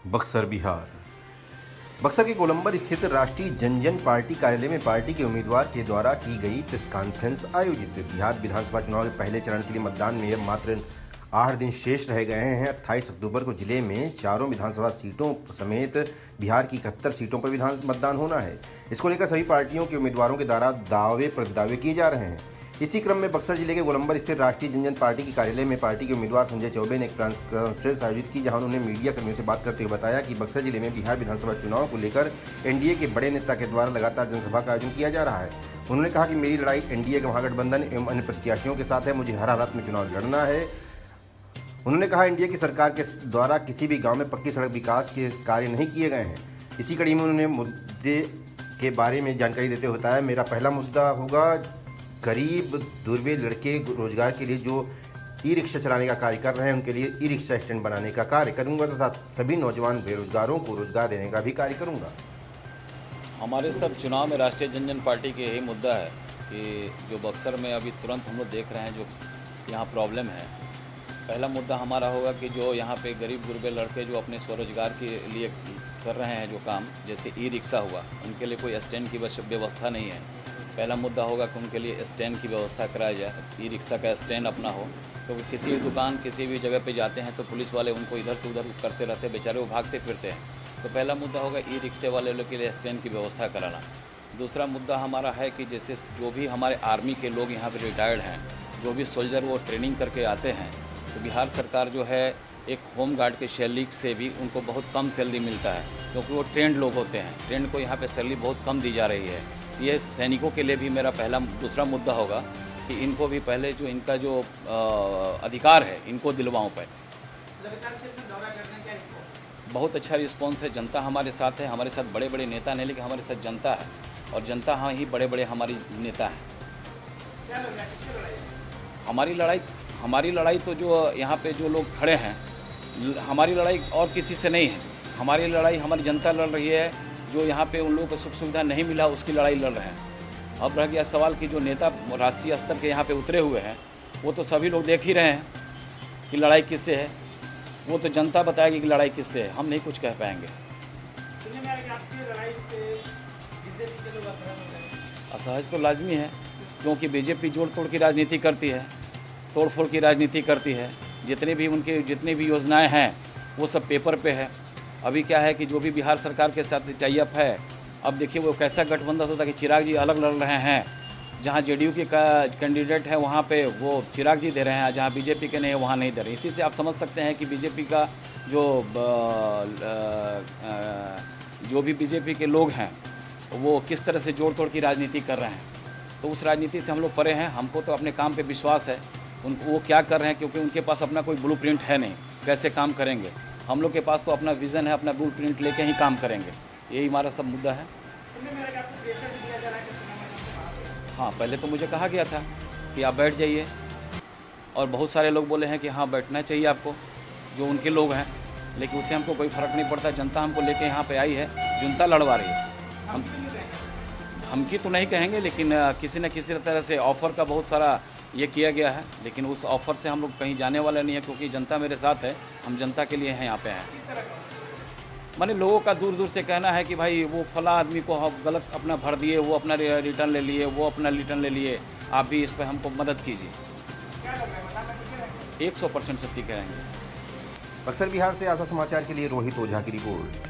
बक्सर बिहार। बक्सर के गोलंबर स्थित राष्ट्रीय जनजन पार्टी कार्यालय में पार्टी के उम्मीदवार के द्वारा की गई प्रेस कॉन्फ्रेंस आयोजित। बिहार विधानसभा चुनाव के पहले चरण के लिए मतदान में अब मात्र 8 दिन शेष रह गए हैं। 28 अक्टूबर को जिले में चारों विधानसभा सीटों समेत बिहार की 71 सीटों पर मतदान होना है। इसको लेकर सभी पार्टियों के उम्मीदवारों के द्वारा दावे प्रतिदावे किए जा रहे हैं। इसी क्रम में बक्सर जिले के गोलंबर स्थित राष्ट्रीय जनजन पार्टी के कार्यालय में पार्टी के उम्मीदवार संजय चौबे ने एक प्रेस कॉन्फ्रेंस आयोजित की, जहां उन्होंने मीडिया कर्मियों से बात करते हुए बताया कि बक्सर जिले में बिहार विधानसभा चुनाव को लेकर एनडीए के बड़े नेता के द्वारा लगातार जनसभा का आयोजन किया जा रहा है। उन्होंने कहा कि मेरी लड़ाई एनडीए के महागठबंधन एवं अन्य प्रत्याशियों के साथ है, मुझे हर हालत में चुनाव लड़ना है। उन्होंने कहा एनडीए की सरकार के द्वारा किसी भी गाँव में पक्की सड़क विकास के कार्य नहीं किए गए हैं। इसी कड़ी में उन्होंने मुद्दे के बारे में जानकारी देते हुए बताया, मेरा पहला मुद्दा होगा गरीब दुर्बे लड़के रोजगार के लिए जो ई रिक्शा चलाने का कार्य कर रहे हैं उनके लिए ई रिक्शा स्टैंड बनाने का कार्य करूंगा तथा सभी नौजवान बेरोजगारों को रोजगार देने का भी कार्य करूंगा। हमारे सब चुनाव में राष्ट्रीय जनजन पार्टी के यही मुद्दा है कि जो बक्सर में अभी तुरंत हम लोग देख रहे हैं जो यहाँ प्रॉब्लम है। पहला मुद्दा हमारा होगा कि जो यहाँ पे गरीब गुरबे लड़के जो अपने स्वरोजगार के लिए कर रहे हैं जो काम, जैसे ई रिक्शा हुआ, उनके लिए कोई स्टैंड की व्यवस्था नहीं है। पहला मुद्दा होगा कि उनके लिए स्टैंड की व्यवस्था कराया जाए, ई रिक्शा का स्टैंड अपना हो। तो किसी भी दुकान किसी भी जगह पे जाते हैं तो पुलिस वाले उनको इधर से उधर करते रहते हैं, बेचारे वो भागते फिरते हैं। तो पहला मुद्दा होगा ई रिक्शे वाले लोग के लिए स्टैंड की व्यवस्था कराना। दूसरा मुद्दा हमारा है कि जैसे जो भी हमारे आर्मी के लोग यहाँ पर रिटायर्ड हैं, जो भी सोल्जर वो ट्रेनिंग करके आते हैं, तो बिहार सरकार जो है एक होम गार्ड के सैलरी से भी उनको बहुत कम सैलरी मिलता है, क्योंकि वो ट्रेंड लोग होते हैं। ट्रेंड को यहाँ पे सैलरी बहुत कम दी जा रही है। ये सैनिकों के लिए भी मेरा दूसरा मुद्दा होगा कि इनको भी पहले जो इनका जो अधिकार है इनको दिलवाऊं पे। बहुत अच्छा रिस्पॉन्स है, जनता हमारे साथ है। हमारे साथ बड़े बड़े नेता नहीं, लेकिन हमारे साथ जनता है और जनता हाँ ही बड़े बड़े हमारी नेता हैं। हमारी लड़ाई तो जो यहाँ पे जो लोग खड़े हैं, हमारी लड़ाई और किसी से नहीं है। हमारी लड़ाई हमारी जनता लड़ रही है। जो यहाँ पे उन लोगों को सुख सुविधा नहीं मिला उसकी लड़ाई लड़ रहे हैं। अब रह गया सवाल कि जो नेता राष्ट्रीय स्तर के यहाँ पे उतरे हुए हैं वो तो सभी लोग देख ही रहे हैं कि लड़ाई किससे है। वो तो जनता बताएगी कि लड़ाई किससे है, हम नहीं कुछ कह पाएंगे। असहज तो लाजमी है, क्योंकि बीजेपी जोड़ तोड़ की राजनीति करती है, तोड़ फोड़ की राजनीति करती है। जितनी भी योजनाएं हैं वो सब पेपर पे है। अभी क्या है कि जो भी बिहार सरकार के साथ टाई अप है, अब देखिए वो कैसा गठबंधन होता है कि चिराग जी अलग लड़ रहे हैं। जहां जेडीयू के कैंडिडेट है वहां पे वो चिराग जी दे रहे हैं, जहां बीजेपी के नहीं है वहां नहीं दे रहे। इसी से आप समझ सकते हैं कि बीजेपी का जो भी बीजेपी के लोग हैं वो किस तरह से जोड़ तोड़ की राजनीति कर रहे हैं। तो उस राजनीति से हम लोग परे हैं। हमको तो अपने काम पर विश्वास है, वो क्या कर रहे हैं, क्योंकि उनके पास अपना कोई ब्लूप्रिंट है नहीं कैसे काम करेंगे। हम लोग के पास तो अपना विज़न है, अपना ब्लूप्रिंट लेके ही काम करेंगे। यही हमारा सब मुद्दा है। हाँ, पहले तो मुझे कहा गया था कि आप बैठ जाइए, और बहुत सारे लोग बोले हैं कि हाँ बैठना चाहिए आपको, जो उनके लोग हैं, लेकिन उससे हमको कोई फ़र्क नहीं पड़ता। जनता हमको लेके यहाँ पे आई है, जनता लड़वा रही है। हमकी तो नहीं कहेंगे, लेकिन किसी न किसी तरह से ऑफ़र का बहुत सारा ये किया गया है, लेकिन उस ऑफ़र से हम लोग कहीं जाने वाले नहीं है, क्योंकि जनता मेरे साथ है। हम जनता के लिए हैं, यहाँ पे हैं। माने लोगों का दूर दूर से कहना है कि भाई वो फला आदमी को गलत अपना भर दिए, वो अपना रिटर्न ले लिए, वो अपना रिटर्न ले लिए, आप भी इस पर हमको मदद कीजिए। 100% सत्य कहेंगे। बक्सर बिहार से आशा समाचार के लिए रोहित ओझा की रिपोर्ट।